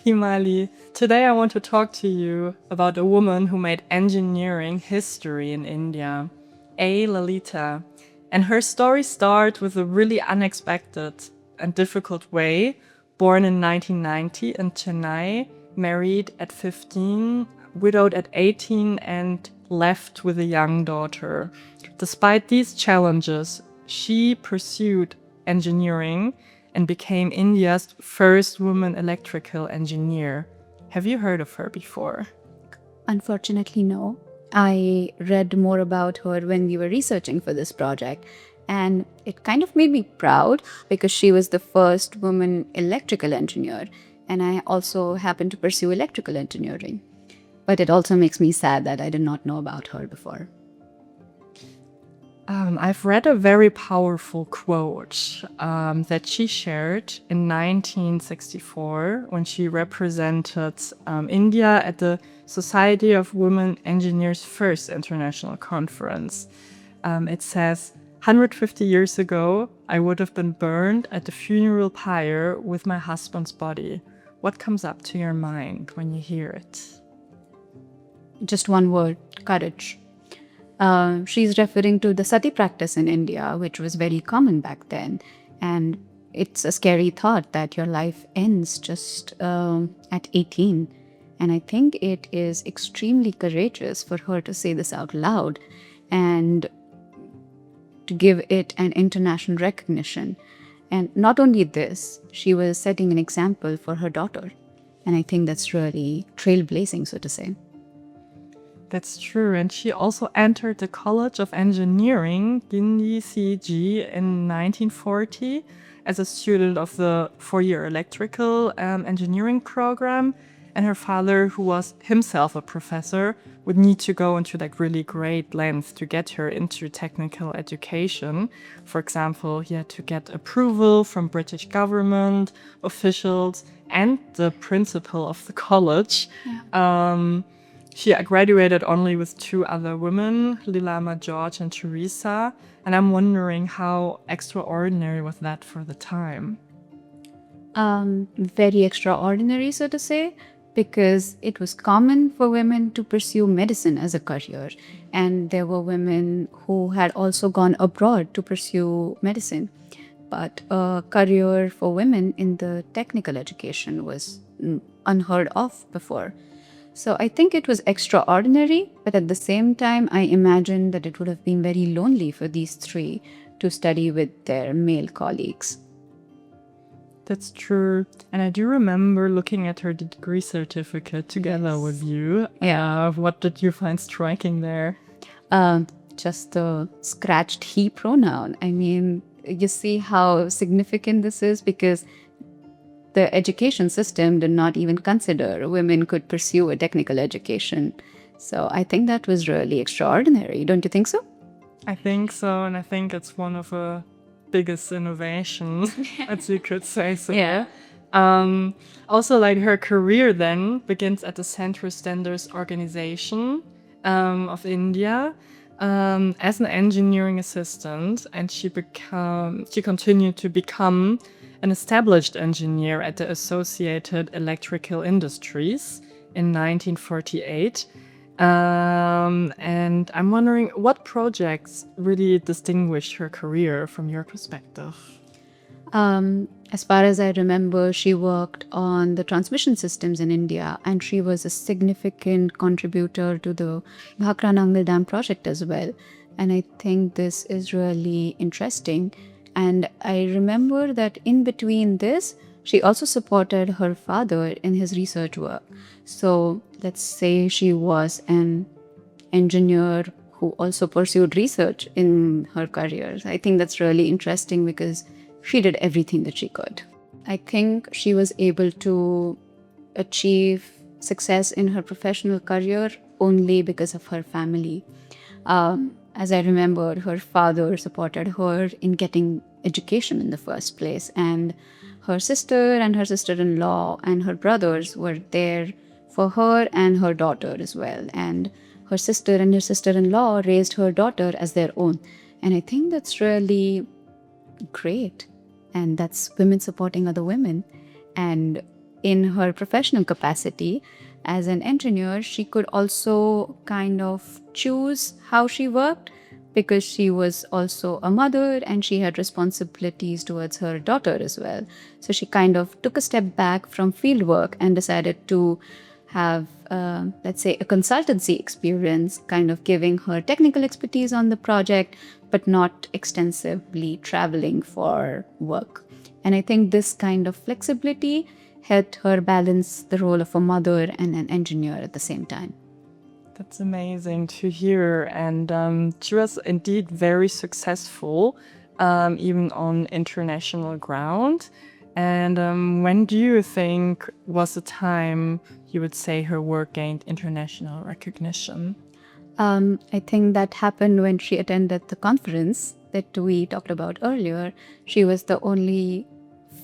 Himali, today I want to talk to you about a woman who made engineering history in India, Lalitha. And her story starts with a really unexpected and difficult way. Born in 1990 in Chennai, married at 15, widowed at 18, and left with a young daughter. Despite these challenges, she pursued engineering and became India's first woman electrical engineer. Have you heard of her before? Unfortunately, no. I read more about her when we were researching for this project, and it kind of made me proud because she was the first woman electrical engineer, and I also happened to pursue electrical engineering. But it also makes me sad that I did not know about her before. I've read a very powerful quote that she shared in 1964 when she represented India at the Society of Women Engineers' first international conference. It says, 150 years ago, I would have been burned at the funeral pyre with my husband's body. What comes up to your mind when you hear it? Just one word: courage. She's referring to the sati practice in India, which was very common back then. And it's a scary thought that your life ends just at 18. And I think it is extremely courageous for her to say this out loud and to give it an international recognition. And not only this, she was setting an example for her daughter. And I think that's really trailblazing, so to say. That's true. And she also entered the College of Engineering, Gindi CG, in 1940 as a student of the four-year electrical engineering program. And her father, who was himself a professor, would need to go into really great lengths to get her into technical education. For example, he had to get approval from British government officials and the principal of the college. Yeah. She graduated only with two other women, Lilama George and Teresa, and I'm wondering how extraordinary was that for the time? Very extraordinary, so to say, because it was common for women to pursue medicine as a career. And there were women who had also gone abroad to pursue medicine. But a career for women in the technical education was unheard of before. So I think it was extraordinary, but at the same time, I imagine that it would have been very lonely for these three to study with their male colleagues. That's true. And I do remember looking at her degree certificate together with you. Yeah. What did you find striking there? Just the scratched he pronoun. I mean, you see how significant this is because the education system did not even consider women could pursue a technical education. So I think that was really extraordinary. Don't you think so? I think so, and I think it's one of the biggest innovations, as you could say so. Yeah. Also, her career then begins at the Central Standards Organization of India as an engineering assistant, and she continued to become an established engineer at the Associated Electrical Industries in 1948. And I'm wondering what projects really distinguished her career from your perspective? As far as I remember, she worked on the transmission systems in India, and she was a significant contributor to the Bhakra-Nangal Dam project as well. And I think this is really interesting. And I remember that in between this, she also supported her father in his research work. So let's say she was an engineer who also pursued research in her career. I think that's really interesting because she did everything that she could. I think she was able to achieve success in her professional career only because of her family. As I remember, her father supported her in getting education in the first place, and her sister and her sister-in-law and her brothers were there for her and her daughter as well. And her sister and her sister-in-law raised her daughter as their own. And I think that's really great. And that's women supporting other women. And in her professional capacity as an engineer, she could also kind of choose how she worked because she was also a mother and she had responsibilities towards her daughter as well. So she kind of took a step back from field work and decided to have, let's say, a consultancy experience, kind of giving her technical expertise on the project, but not extensively traveling for work. And I think this kind of flexibility helped her balance the role of a mother and an engineer at the same time. That's amazing to hear. And she was indeed very successful, even on international ground. And when do you think was the time you would say her work gained international recognition? I think that happened when she attended the conference that we talked about earlier. She was the only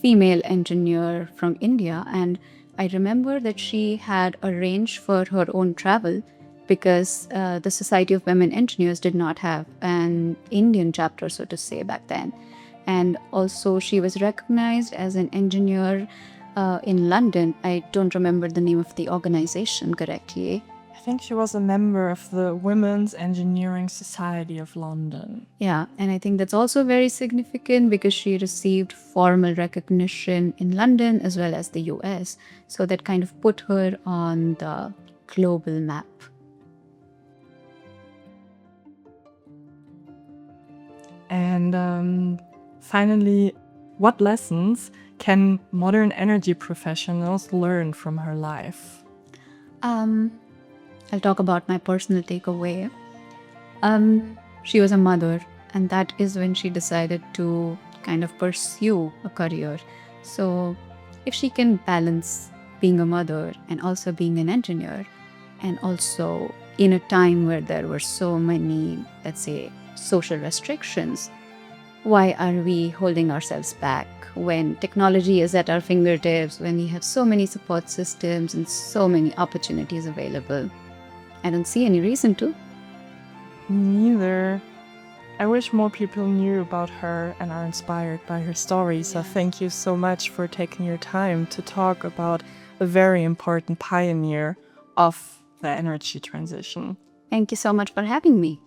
female engineer from India, and I remember that she had arranged for her own travel because the Society of Women Engineers did not have an Indian chapter, so to say, back then. And also, she was recognized as an engineer in London. I don't remember the name of the organization correctly. I think she was a member of the Women's Engineering Society of London. Yeah, and I think that's also very significant because she received formal recognition in London as well as the US. So that kind of put her on the global map. And finally, what lessons can modern energy professionals learn from her life? I'll talk about my personal takeaway. She was a mother, and that is when she decided to kind of pursue a career. So if she can balance being a mother and also being an engineer, and also in a time where there were so many, let's say, social restrictions, why are we holding ourselves back when technology is at our fingertips, when we have so many support systems and so many opportunities available? I don't see any reason to. Neither. I wish more people knew about her and are inspired by her story. So thank you so much for taking your time to talk about a very important pioneer of the energy transition. Thank you so much for having me.